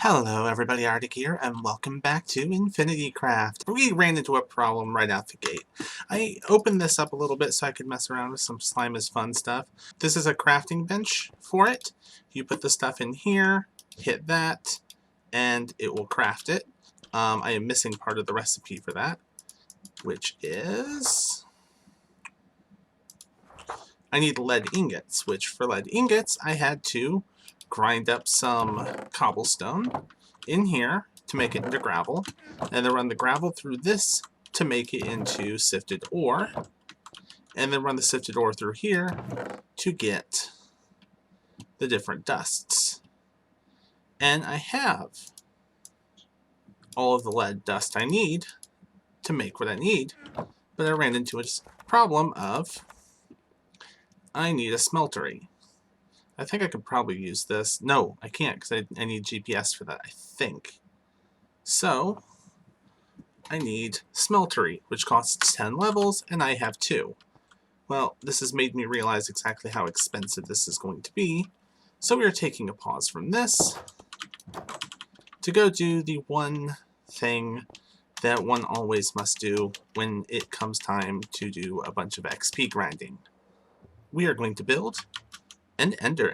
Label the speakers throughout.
Speaker 1: Hello everybody, Arctic here, and welcome back to Infinity Craft. We ran into a problem right out the gate. I opened this up a little bit so I could mess around with some Slime is Fun stuff. This is a crafting bench for it. You put the stuff in here, hit that, and it will craft it. I am missing part of the recipe for that, which is... I need lead ingots, which for lead ingots I had to grind up some cobblestone in here to make it into gravel, and then run the gravel through this to make it into sifted ore, and then run the sifted ore through here to get the different dusts. And I have all of the lead dust I need to make what I need, but I ran into a problem of I need a smeltery. I think I could probably use this. No, I can't because I need GPS for that, I think. So, I need Smeltery, which costs 10 levels, and I have 2. Well, this has made me realize exactly how expensive this is going to be, so we are taking a pause from this to go do the one thing that one always must do when it comes time to do a bunch of XP grinding. We are going to build an Ender.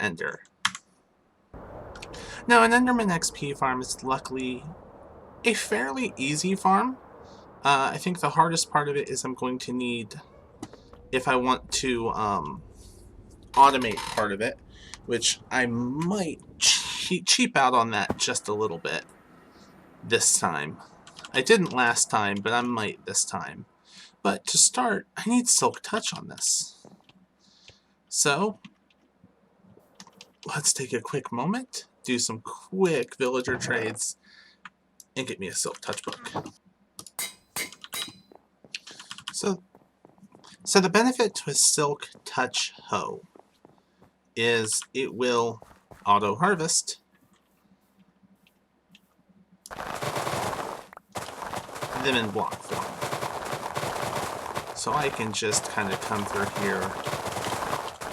Speaker 1: Now, an Enderman XP farm is luckily a fairly easy farm. I think the hardest part of it is I'm going to need, if I want to automate part of it, which I might cheap out on that just a little bit this time. I didn't last time, but I might this time. But to start, I need Silk Touch on this. So, let's take a quick moment, do some quick villager trades, and get me a Silk Touch book. So the benefit to a Silk Touch hoe is it will auto-harvest them in block form. So I can just kind of come through here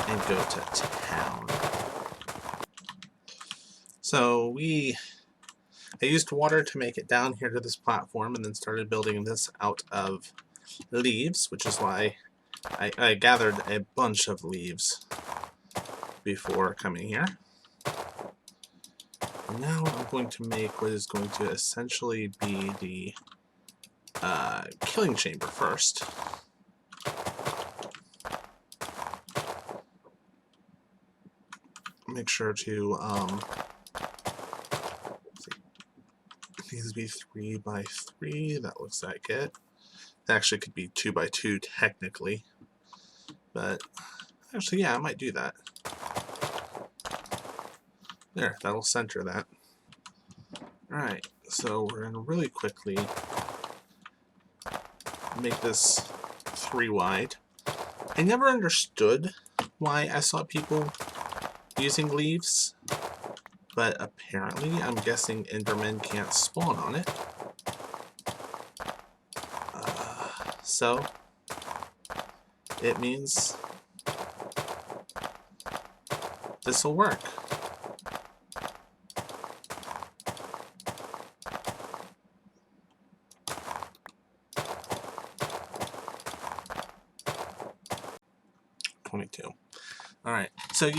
Speaker 1: and go to town. So I used water to make it down here to this platform and then started building this out of leaves, which is why I gathered a bunch of leaves before coming here. And now I'm going to make what is going to essentially be the killing chamber first. Make sure to these be 3 by 3. That looks like it. It actually could be 2 by 2 technically, but actually, yeah, I might do that. There, that'll center that. Alright, so we're going to really quickly make this 3 wide. I never understood why I saw people using leaves, but apparently I'm guessing Endermen can't spawn on it. So it means this will work. Alright, so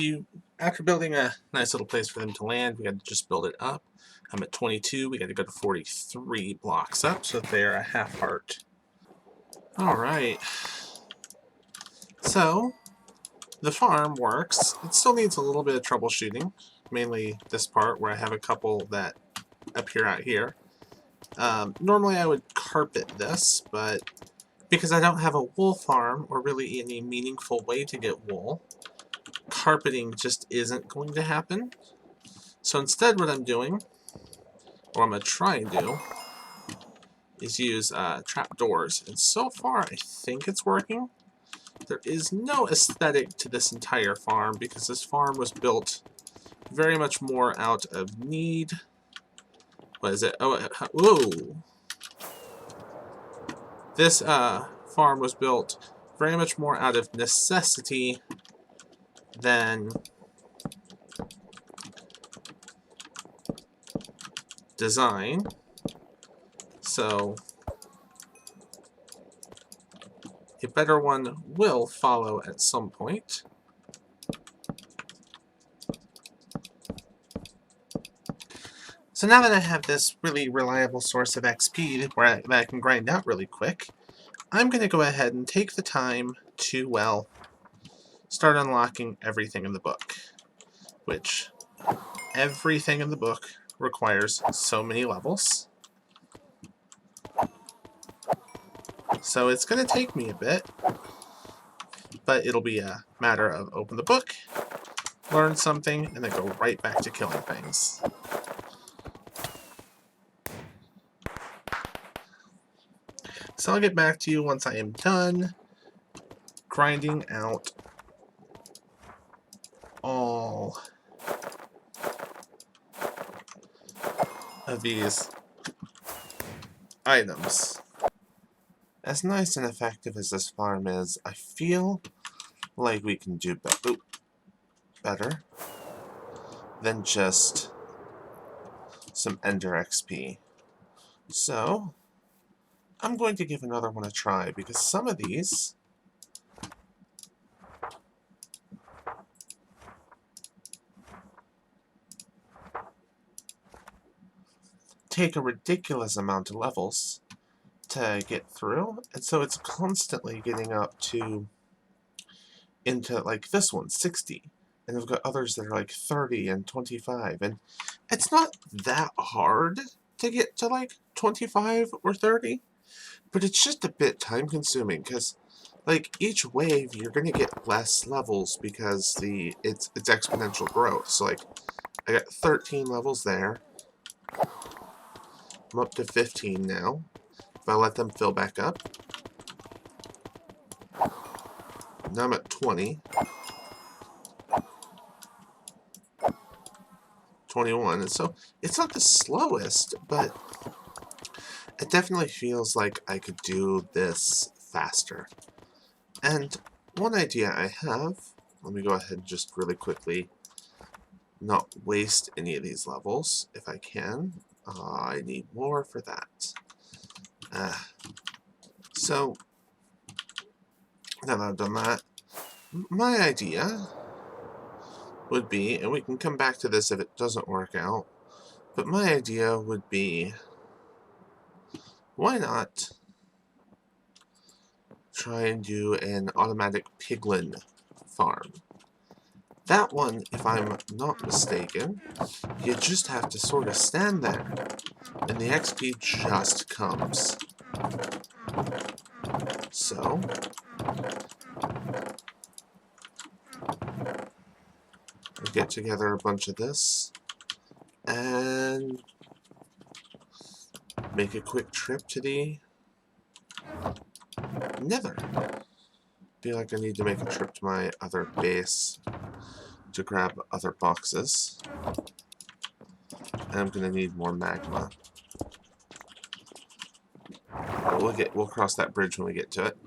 Speaker 1: after building a nice little place for them to land, we got to just build it up. I'm at 22, we got to go to 43 blocks up, so they're a half heart. Alright, so the farm works. It still needs a little bit of troubleshooting, mainly this part where I have a couple that appear out here. Normally I would carpet this, but because I don't have a wool farm or really any meaningful way to get wool, carpeting just isn't going to happen. So instead what I'm doing, or I'm going to try and do, is use trapdoors. And so far I think it's working. There is no aesthetic to this entire farm because this farm was built very much more out of need. What is it? Oh, whoa! This farm was built very much more out of necessity than design. So a better one will follow at some point. So now that I have this really reliable source of XP that I can grind out really quick, I'm going to go ahead and take the time to, well, start unlocking everything in the book. Which, everything in the book requires so many levels. So it's going to take me a bit, but it'll be a matter of open the book, learn something, and then go right back to killing things. So I'll get back to you once I am done grinding out all of these items. As nice and effective as this farm is, I feel like we can do better than just some Ender XP. So, I'm going to give another one a try, because some of these take a ridiculous amount of levels to get through, and so it's constantly getting up to into like this one, 60, and I've got others that are like 30 and 25, and it's not that hard to get to like 25 or 30, but it's just a bit time consuming, because like each wave you're gonna get less levels because it's exponential growth. So like I got 13 levels there. I'm up to 15 now. If I let them fill back up, now I'm at 20. 21, and so it's not the slowest, but it definitely feels like I could do this faster. And one idea I have, let me go ahead and just really quickly not waste any of these levels if I can. I need more for that. So, now that I've done that, my idea would be, and we can come back to this if it doesn't work out, but my idea would be, why not try and do an automatic piglin farm? That one, if I'm not mistaken, you just have to sort of stand there, and the XP just comes. So, we'll get together a bunch of this, and make a quick trip to the Nether. Feel like I need to make a trip to my other base to grab other boxes. And I'm gonna need more magma. But we'll cross that bridge when we get to it.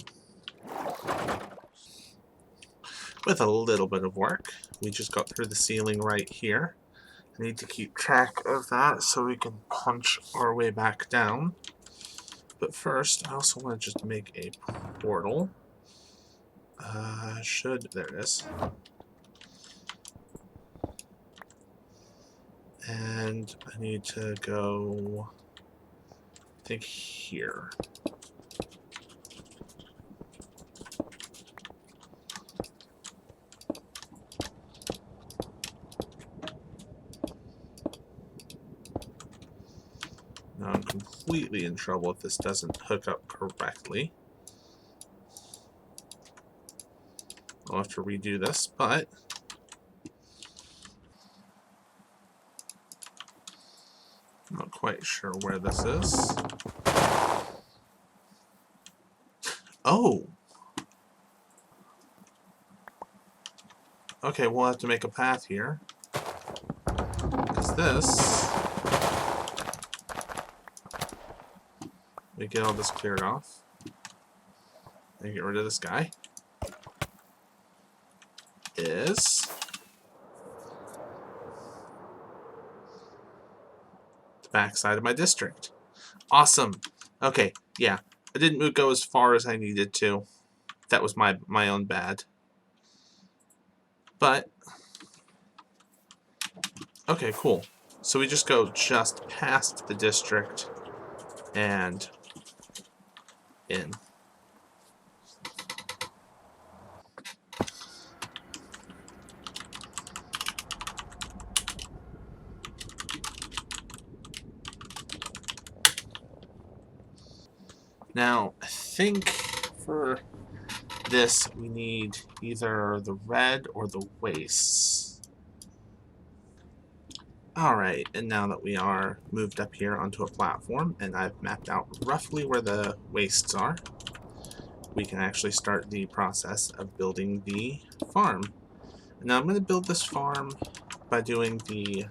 Speaker 1: With a little bit of work, we just got through the ceiling right here. I need to keep track of that so we can punch our way back down. But first, I also want to just make a portal. There it is. And I need to go, I think, here. Now I'm completely in trouble if this doesn't hook up correctly. I'll have to redo this, but I'm not quite sure where this is. Oh! Okay, we'll have to make a path here. Because this... We get all this cleared off. And get rid of this guy. Is... the backside of my district. Awesome. Okay, yeah. I didn't go as far as I needed to. That was my own bad. But, okay, cool. So we just go just past the district and in. Now, I think for this we need either the red or the wastes. Alright, and now that we are moved up here onto a platform and I've mapped out roughly where the wastes are, we can actually start the process of building the farm. Now I'm going to build this farm by doing the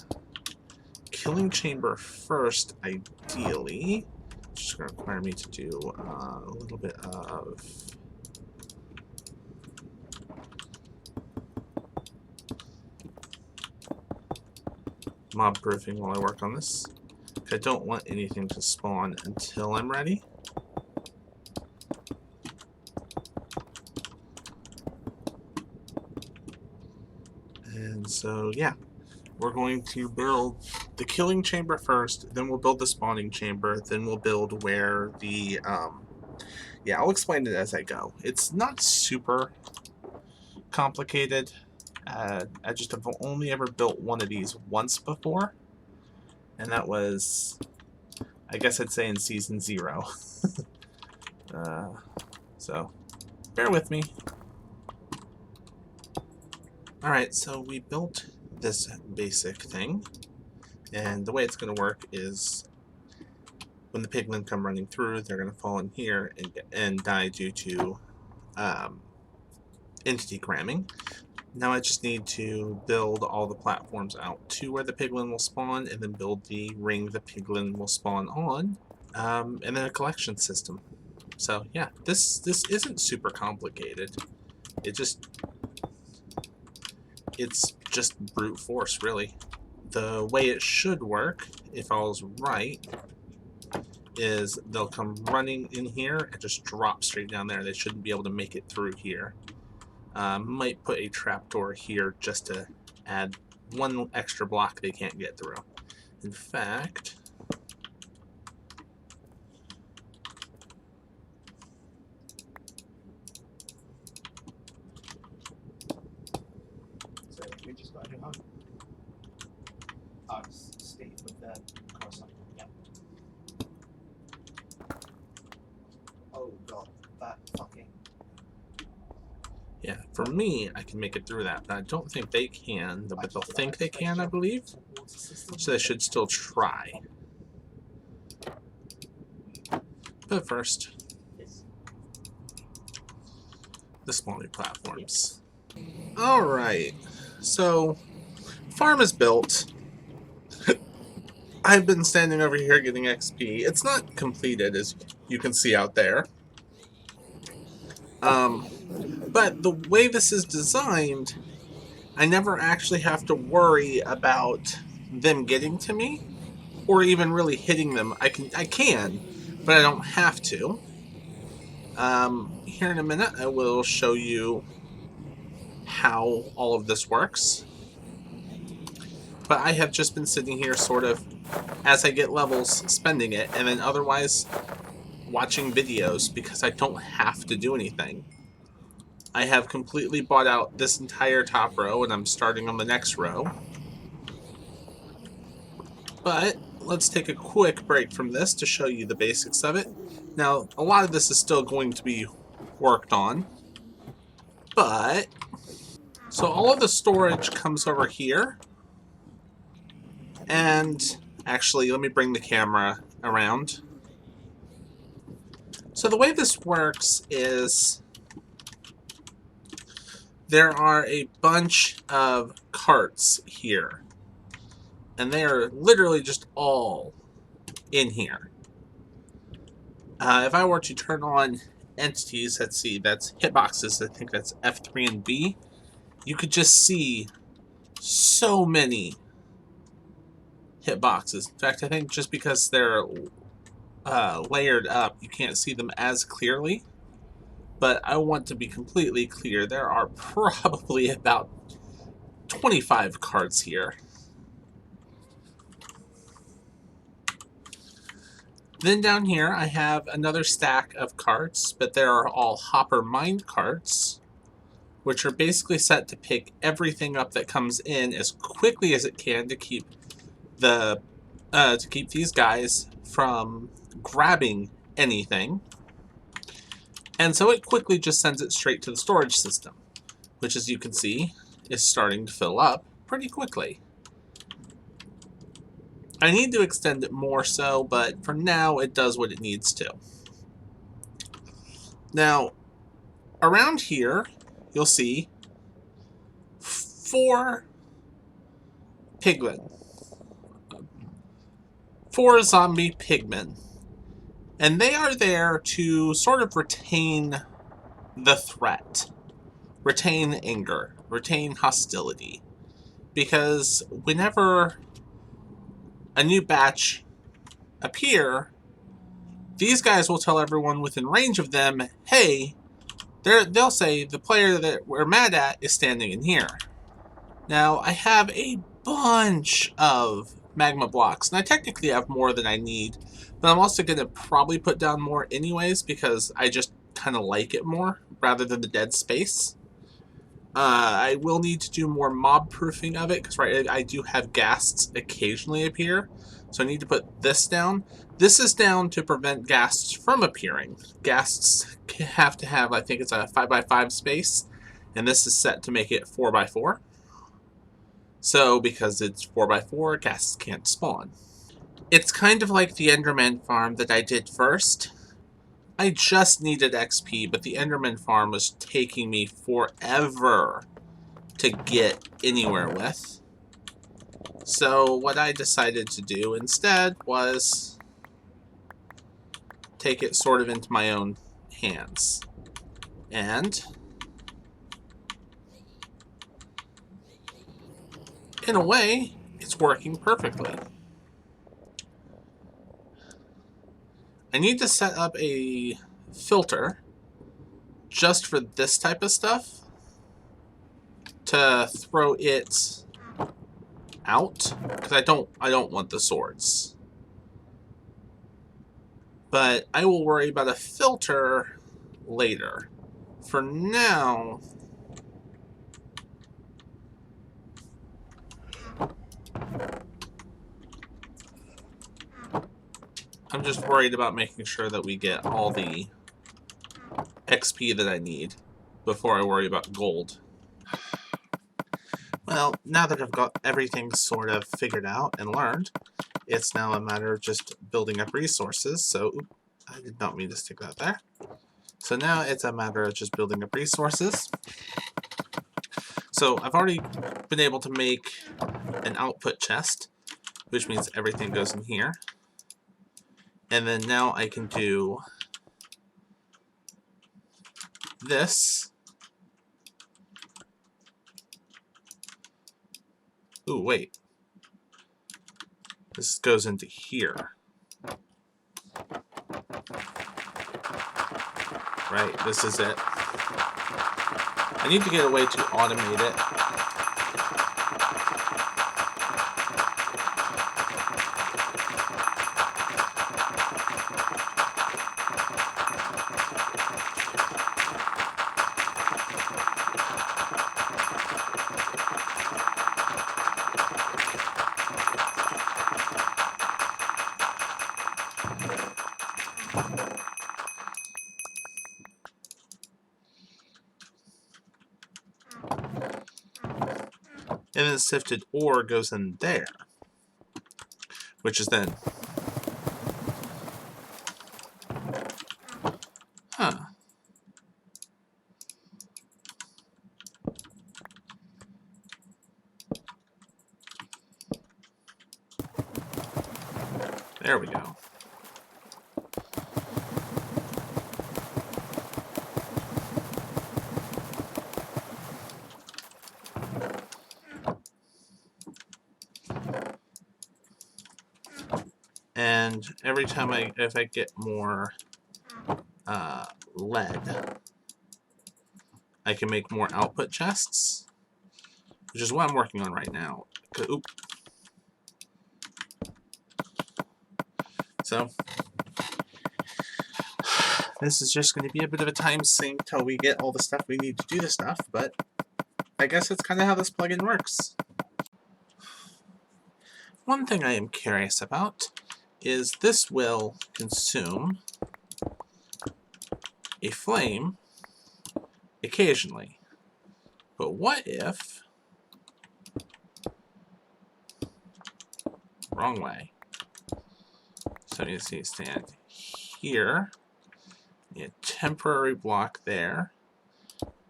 Speaker 1: killing chamber first, ideally. It's just going to require me to do a little bit of mob proofing while I work on this. I don't want anything to spawn until I'm ready. And so, yeah, we're going to build the killing chamber first, then we'll build the spawning chamber, then we'll build where the, yeah, I'll explain it as I go. It's not super complicated. I just have only ever built one of these once before, and that was, I guess I'd say in Season 0. So, bear with me. Alright, so we built this basic thing, and the way it's going to work is when the piglin come running through, they're going to fall in here and die due to entity cramming. Now I just need to build all the platforms out to where the piglin will spawn, and then build the ring the piglin will spawn on, and then a collection system. So yeah, this isn't super complicated. It's just brute force, really. The way it should work, if all's right, is they'll come running in here and just drop straight down there. They shouldn't be able to make it through here. Might put a trapdoor here just to add one extra block they can't get through. In fact,
Speaker 2: so we just got it on. State with that cross on. Yep. Oh god, that fucking.
Speaker 1: yeah, for me, I can make it through that, but I don't think they can. But they'll think they can, I believe. So they should still try. But first, the spawning platforms. Alright, so farm is built. I've been standing over here getting XP. It's not completed, as you can see out there. But the way this is designed, I never actually have to worry about them getting to me, or even really hitting them. I can, but I don't have to. Here in a minute, I will show you how all of this works. But I have just been sitting here sort of, as I get levels, spending it, and then otherwise watching videos because I don't have to do anything. I have completely bought out this entire top row, and I'm starting on the next row. But let's take a quick break from this to show you the basics of it. Now, a lot of this is still going to be worked on, but so all of the storage comes over here. And actually, let me bring the camera around. So the way this works is there are a bunch of carts here, and they are literally just all in here. If I were to turn on entities, let's see, that's hitboxes, I think that's F3 and B, you could just see so many hitboxes. In fact, I think just because they're layered up, you can't see them as clearly. But I want to be completely clear, there are probably about 25 cards here. Then down here I have another stack of cards, but they are all Hopper Mind cards, which are basically set to pick everything up that comes in as quickly as it can to keep these guys from grabbing anything. And so it quickly just sends it straight to the storage system, which, as you can see, is starting to fill up pretty quickly. I need to extend it more so, but for now it does what it needs to. Now, around here, you'll see 4 pigmen. 4 zombie pigmen. And they are there to sort of retain the threat. Retain anger. Retain hostility. Because whenever a new batch appear, these guys will tell everyone within range of them, hey, they'll say the player that we're mad at is standing in here. Now, I have a bunch of magma blocks, and I technically have more than I need, but I'm also going to probably put down more anyways because I just kind of like it more rather than the dead space. I will need to do more mob proofing of it because I do have ghasts occasionally appear, so I need to put this down. This is down to prevent ghasts from appearing. Ghasts have to have, I think it's a 5x5 space, and this is set to make it 4x4. So because it's 4x4, ghasts can't spawn. It's kind of like the Enderman farm that I did first. I just needed XP, but the Enderman farm was taking me forever to get anywhere with. So what I decided to do instead was take it sort of into my own hands. And in a way, it's working perfectly. I need to set up a filter just for this type of stuff to throw it out because I don't want the swords. But I will worry about a filter later. For now, I'm just worried about making sure that we get all the XP that I need before I worry about gold. Well, now that I've got everything sort of figured out and learned, it's now a matter of just building up resources. So, I did not mean to stick that there. So now it's a matter of just building up resources. So I've already been able to make an output chest, which means everything goes in here. And then now I can do this. Ooh, wait. This goes into here. Right, this is it. I need to get a way to automate it. And then sifted ore goes in there, which is then, there we go. And every time if I get more lead, I can make more output chests, which is what I'm working on right now. Oop. So this is just going to be a bit of a time sink till we get all the stuff we need to do the stuff, but I guess that's kind of how this plugin works. One thing I am curious about is this will consume a flame occasionally. But what if... Wrong way. So you see stand here, a temporary block there,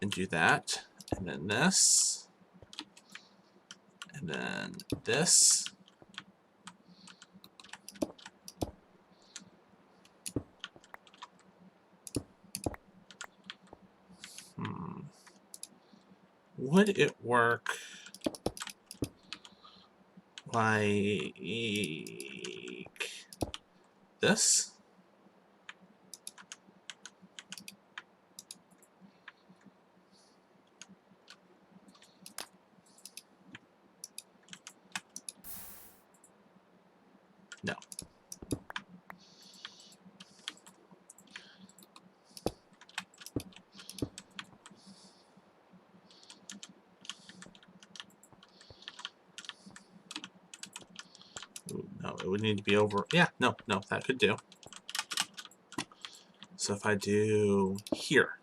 Speaker 1: and do that, and then this, and then this. Would it work like this? No. Ooh, no, it would need to be over. Yeah, no, that could do. So if I do here.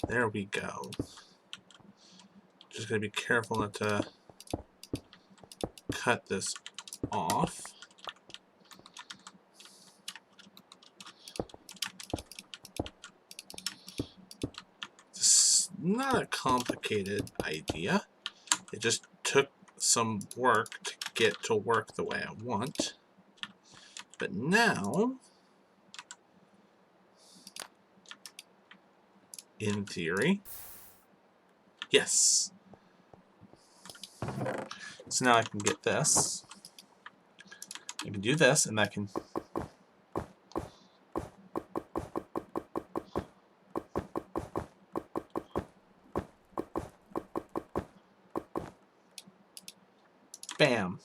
Speaker 1: There we go. Just gotta be careful not to cut this off. It's not a complicated idea. It just took some work to get to work the way I want. But now, in theory, yes. So now I can get this. I can do this, and I can... Bam.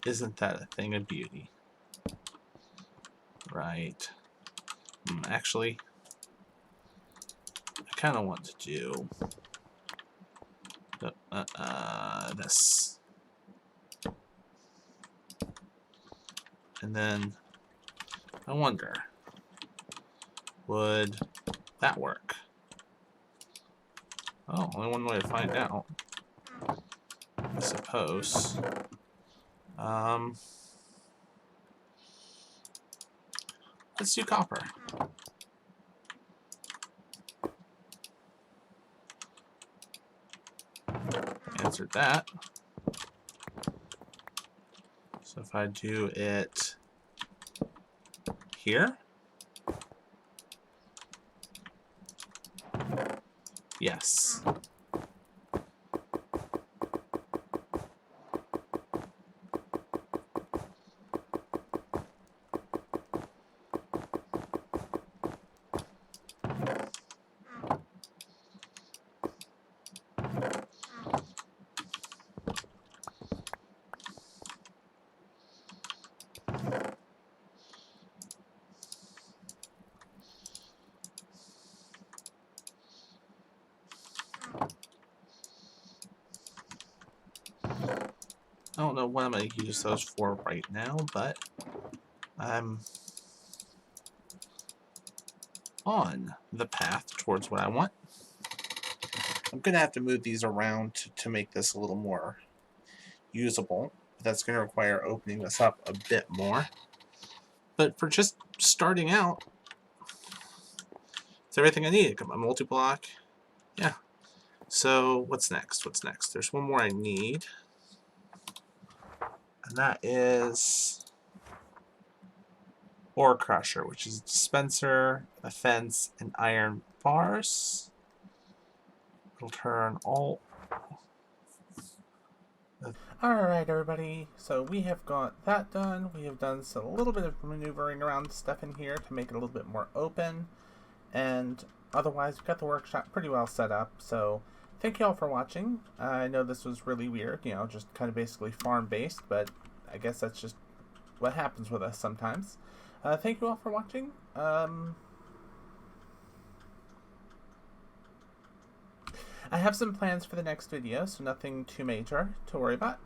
Speaker 1: Isn't that a thing of beauty? Right. Actually, I kind of want to do this. And then I wonder, would that work? Oh, only one way to find out, I suppose. Let's do copper. Answered that. So if I do it here, yes. I don't know what I'm going to use those for right now, but I'm on the path towards what I want. I'm going to have to move these around to make this a little more usable. That's going to require opening this up a bit more. But for just starting out, it's everything I need. Got my multi-block. Yeah. So what's next? What's next? There's one more I need. And that is Ore Crusher, which is a dispenser, a fence, and iron bars. It'll turn all. Alright, everybody. So we have got that done. We have done a little bit of maneuvering around stuff in here to make it a little bit more open. And otherwise, we've got the workshop pretty well set up. So thank you all for watching. I know this was really weird, you know, just kind of basically farm-based, but I guess that's just what happens with us sometimes. Thank you all for watching. I have some plans for the next video, so nothing too major to worry about.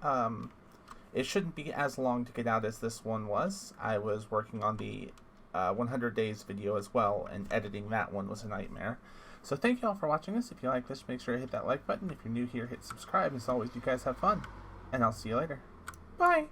Speaker 1: It shouldn't be as long to get out as this one was. I was working on the 100 days video as well, and editing that one was a nightmare. So thank you all for watching this. If you like this, make sure to hit that like button. If you're new here, hit subscribe. As always, you guys have fun, and I'll see you later. Bye!